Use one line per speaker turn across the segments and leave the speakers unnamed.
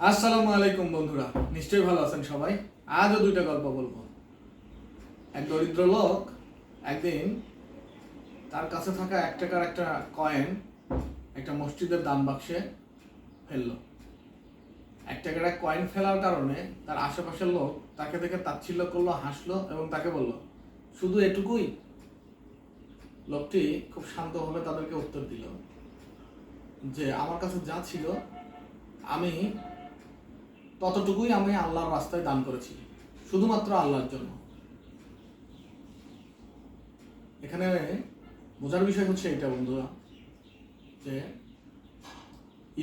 আসসালামু আলাইকুম বন্ধুরা, নিশ্চয়ই ভালো আছেন সবাই। আজও দুইটা গল্প বলবো। এক দরিদ্র লোক একদিন তার কাছে থাকা 1 টাকার একটা কয়েন একটা মসজিদের দান বাক্সে ফেললো। 1 টাকার এক কয়েন ফেলার কারণে তার আশেপাশের লোক তাকে দেখে তাচ্ছিল্য করলো, হাসলো এবং তাকে বলল, শুধু এটুকুই? লোকটি খুব শান্তভাবে তাদেরকে উত্তর দিল যে আমার কাছে যা ছিল আমি ততটুকুই আমি আল্লাহর রাস্তায় দান করেছি, শুধুমাত্র আল্লাহর জন্য। এখানে বোঝার বিষয় হচ্ছে এটা বন্ধুরা, যে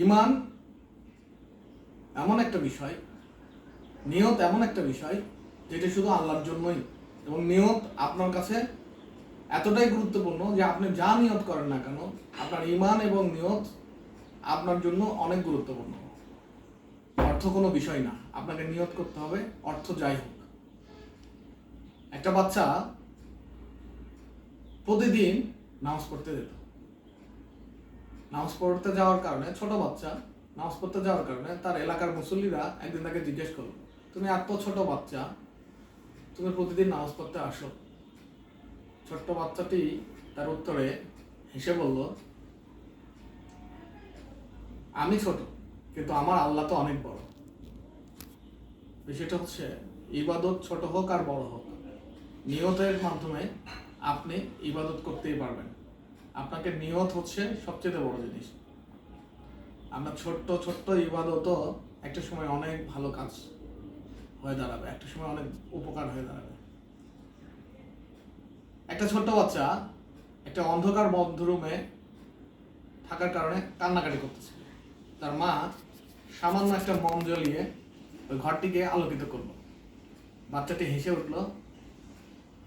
ঈমান এমন একটা বিষয়, নিয়ত এমন একটা বিষয় যেটা শুধু আল্লাহর জন্যই, এবং নিয়ত আপনার কাছে এতটাই গুরুত্বপূর্ণ যে আপনি যা নিয়ত করেন না কেন, আপনার ঈমান এবং নিয়ত আপনার জন্য অনেক গুরুত্বপূর্ণ। অর্থ কোনো বিষয় না, আপনাকে নিয়ত করতে হবে, অর্থ যাই হোক। একটা বাচ্চা প্রতিদিন নামাজ পড়তে যেত। নামাজ পড়তে যাওয়ার কারণে, ছোট বাচ্চা নামাজ পড়তে যাওয়ার কারণে তার এলাকার মুসল্লিরা একদিন তাকে জিজ্ঞেস করলো, তুমি এত ছোট বাচ্চা, তুমি প্রতিদিন নামাজ পড়তে আসো? ছোট্ট বাচ্চাটি তার উত্তরে হেসে বলল, আমি ছোট, কিন্তু আমার আল্লাহ তো অনেক বড়। বিষয়টা হচ্ছে ইবাদত ছোট হোক আর বড় হোক, নিয়তের মাধ্যমে আপনি ইবাদত করতেই পারবেন। আপনাকে নিয়ত হচ্ছে সবচেয়ে বড় জিনিস। আপনার ছোট্ট ছোট্ট ইবাদতও একটা সময় অনেক ভালো কাজ হয়ে দাঁড়াবে, একটা সময় অনেক উপকার হয়ে দাঁড়াবে। একটা ছোট্ট বাচ্চা একটা অন্ধকার বদ্ধ রুমে থাকার কারণে কান্নাকাটি করতেছে। তার মা সামান্য একটা মোম জ্বলিয়ে ওই ঘরটিকে আলোকিত করলো। বাচ্চাটি হেসে উঠলো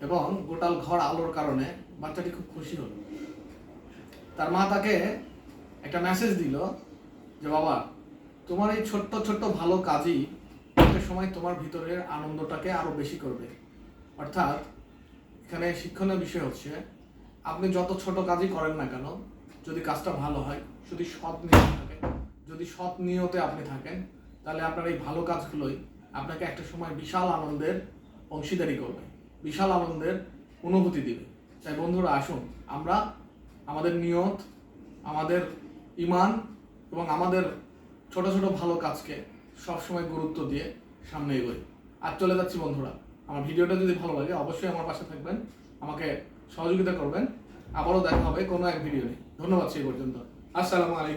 এবং গোটাল ঘর আলোর কারণে বাচ্চাটি খুব খুশি হলো। তার মা তাকে একটা মেসেজ দিল যে, বাবা, তোমার এই ছোট্ট ছোট্ট ভালো কাজই একটা সময় তোমার ভিতরের আনন্দটাকে আরো বেশি করবে। অর্থাৎ এখানে শিক্ষণীয় বিষয় হচ্ছে, আপনি যত ছোট কাজই করেন না কেন, যদি কাজটা ভালো হয়, যদি সৎ নিয়তে আপনি থাকেন, তাহলে আপনার এই ভালো কাজগুলোই আপনাকে একটা সময় বিশাল আনন্দের অংশীদারি করবে, বিশাল আনন্দের অনুভূতি দিবে। তাই বন্ধুরা, আসুন আমরা আমাদের নিয়ত, আমাদের ঈমান এবং আমাদের ছোট ছোট ভালো কাজকে সবসময় গুরুত্ব দিয়ে সামনে এগোই। আর চলে যাচ্ছি বন্ধুরা, আমার ভিডিওটা যদি ভালো লাগে অবশ্যই আমার পাশে থাকবেন, আমাকে সহযোগিতা করবেন। আবারও দেখা হবে কোনো এক ভিডিও নিয়ে। ধন্যবাদ সেই পর্যন্ত। আসসালামু আলাইকুম।